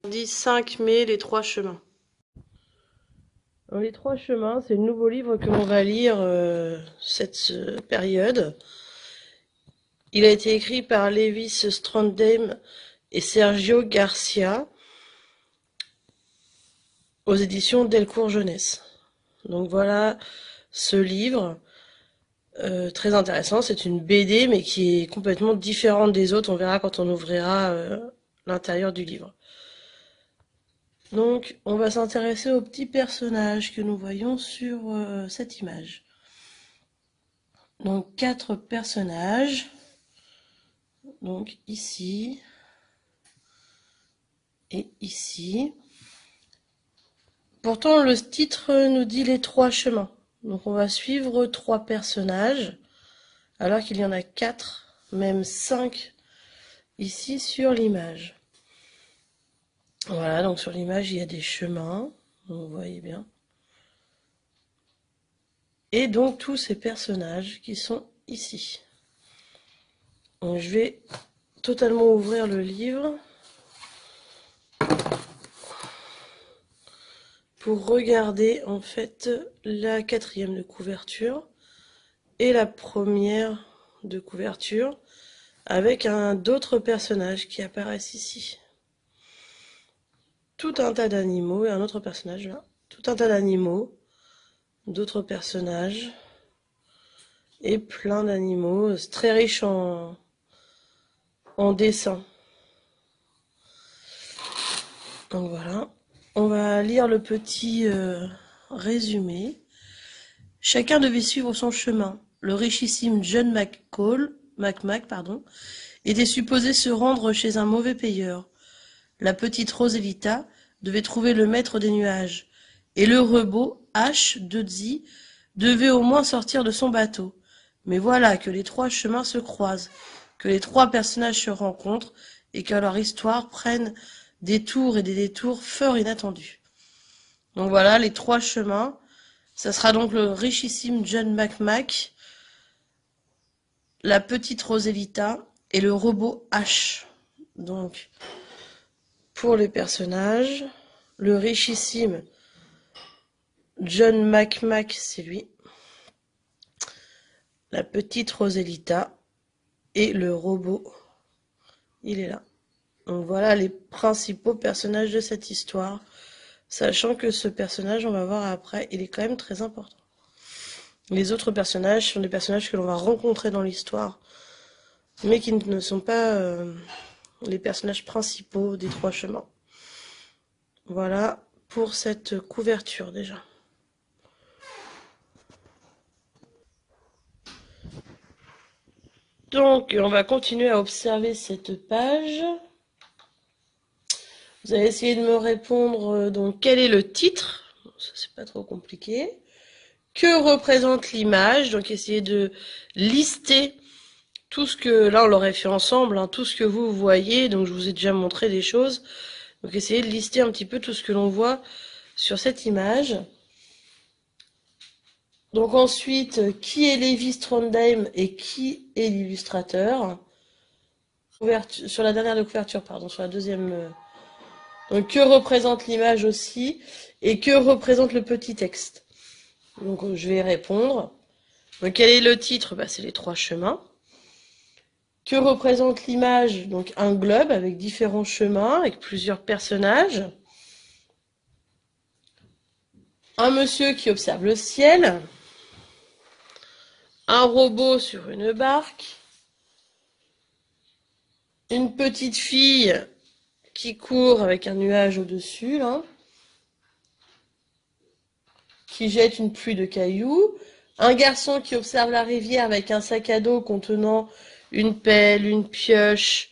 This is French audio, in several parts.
Mardi 5 mai, les trois chemins. Alors, les trois chemins, c'est le nouveau livre que l'on va lire cette période. Il a été écrit par Lévis Strandheim et Sergio Garcia aux éditions Delcourt Jeunesse. Donc voilà ce livre, très intéressant. C'est une BD mais qui est complètement différente des autres. On verra quand on ouvrira l'intérieur du livre. Donc, on va s'intéresser aux petits personnages que nous voyons sur cette image. Donc, quatre personnages. Donc, ici et ici. Pourtant, le titre nous dit les trois chemins. Donc, on va suivre trois personnages, alors qu'il y en a quatre, même cinq ici sur l'image. Voilà, donc sur l'image, il y a des chemins. Vous voyez bien. Et donc, tous ces personnages qui sont ici. Donc, je vais totalement ouvrir le livre pour regarder en fait la quatrième de couverture et la première de couverture avec d'autres personnages qui apparaissent ici. Tout un tas d'animaux et un autre personnage là. Tout un tas d'animaux, d'autres personnages et plein d'animaux. C'est très riche en dessins. Donc voilà. On va lire le petit résumé. Chacun devait suivre son chemin. Le richissime John McMack, était supposé se rendre chez un mauvais payeur. La petite Roselita devait trouver le maître des nuages. Et le rebot, H. Dodzi, devait au moins sortir de son bateau. Mais voilà que les trois chemins se croisent, que les trois personnages se rencontrent et que leur histoire prenne des tours et des détours fort inattendus. Donc voilà, les trois chemins. Ça sera donc le richissime John McMack, la petite Roselita et le robot H. Donc, pour les personnages, le richissime John McMack, c'est lui. La petite Roselita et le robot, il est là. Donc voilà les principaux personnages de cette histoire. Sachant que ce personnage, on va voir après, il est quand même très important. Les autres personnages sont des personnages que l'on va rencontrer dans l'histoire, mais qui ne sont pas les personnages principaux des trois chemins. Voilà pour cette couverture déjà. Donc, on va continuer à observer cette page. Vous allez essayer de me répondre, donc, quel est le titre? Ça, c'est pas trop compliqué. Que représente l'image? Donc, essayez de lister tout ce que, là, on l'aurait fait ensemble, hein, tout ce que vous voyez. Donc, je vous ai déjà montré des choses. Donc, essayez de lister un petit peu tout ce que l'on voit sur cette image. Donc ensuite, qui est Lévi Strandheim et qui est l'illustrateur? Sur la dernière de couverture, pardon, sur la deuxième. Donc que représente l'image aussi et que représente le petit texte? Donc je vais répondre. Donc quel est le titre? Bah, c'est les trois chemins. Que représente l'image? Donc un globe avec différents chemins, avec plusieurs personnages. Un monsieur qui observe le ciel. Un robot sur une barque. Une petite fille qui court avec un nuage au-dessus, là, qui jette une pluie de cailloux, un garçon qui observe la rivière avec un sac à dos contenant une pelle, une pioche,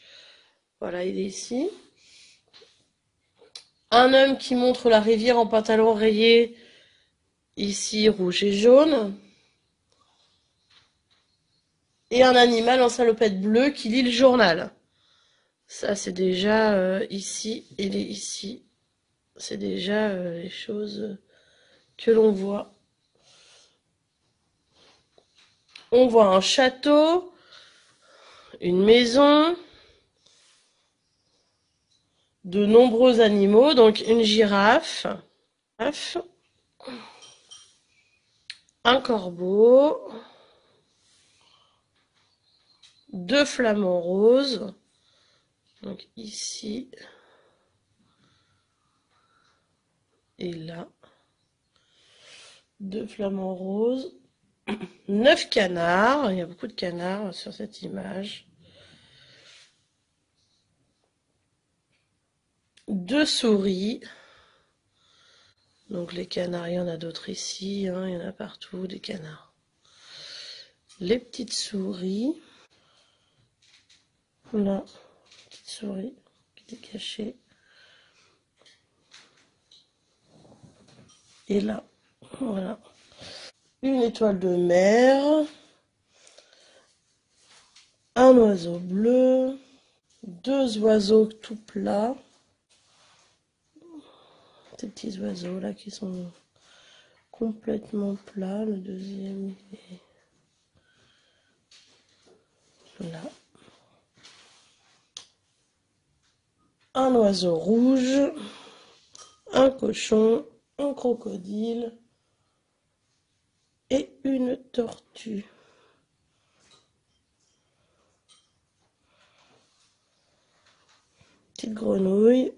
voilà, il est ici, un homme qui montre la rivière en pantalon rayé, ici rouge et jaune, et un animal en salopette bleue qui lit le journal. Ça, c'est déjà ici, il est ici. C'est déjà les choses que l'on voit. On voit un château, une maison, de nombreux animaux. Donc une girafe, un corbeau, deux flamants roses. Donc ici et là. Deux flamants roses. 9 canards. Il y a beaucoup de canards sur cette image. Deux souris. Donc les canards, il y en a d'autres ici. Hein, il y en a partout, des canards. Les petites souris. Là, petite souris qui est cachée. Et là, voilà. Une étoile de mer. Un oiseau bleu. Deux oiseaux tout plats. Ces petits oiseaux là qui sont complètement plats. Le deuxième est là. Un oiseau rouge. Un cochon. Un crocodile. Et une tortue. Petite grenouille.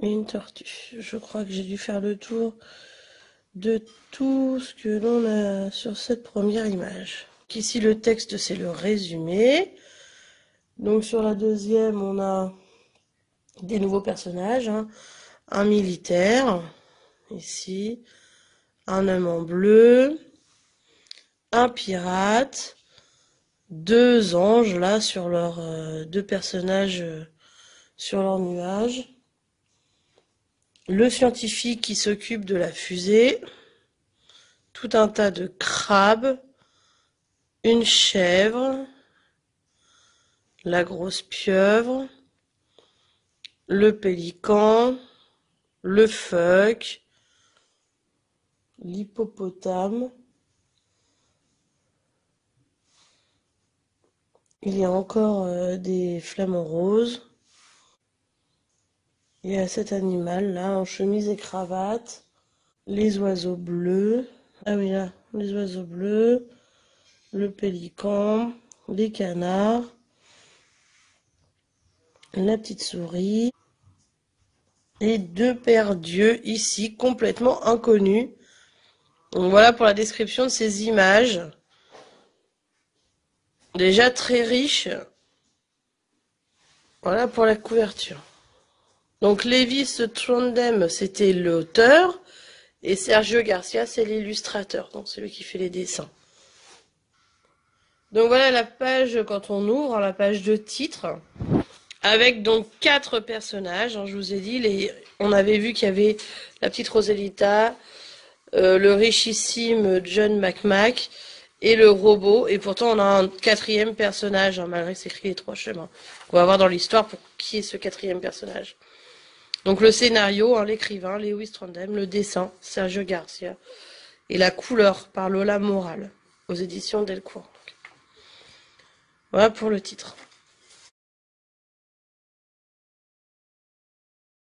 Et une tortue. Je crois que j'ai dû faire le tour de tout ce que l'on a sur cette première image. Donc ici le texte c'est le résumé. Donc sur la deuxième on a des nouveaux personnages. Hein. Un militaire, ici, un homme en bleu, un pirate, deux anges là sur leur deux personnages sur leur nuage. Le scientifique qui s'occupe de la fusée, tout un tas de crabes, une chèvre, la grosse pieuvre, le pélican, le phoque, l'hippopotame. Il y a encore des flamants roses. Il y a cet animal là en chemise et cravate. Les oiseaux bleus. Ah oui là, les oiseaux bleus. Le pélican. Les canards. La petite souris. Et deux paires d'yeux ici complètement inconnus. Donc voilà pour la description de ces images. Déjà très riches. Voilà pour la couverture. Donc Lévis Trondheim, c'était l'auteur, et Sergio Garcia, c'est l'illustrateur, donc c'est lui qui fait les dessins. Donc voilà la page quand on ouvre, la page de titre, avec donc 4 personnages. Hein, je vous ai dit, on avait vu qu'il y avait la petite Roselita, le richissime John McMack et le robot, et pourtant on a un 4e personnage, hein, malgré que c'est écrit les 3 chemins. On va voir dans l'histoire pour qui est ce 4e personnage. Donc le scénario, hein, l'écrivain, Lewis Trondheim, le dessin, Sergio Garcia, et la couleur par Lola Moral, aux éditions Delcourt. Voilà pour le titre.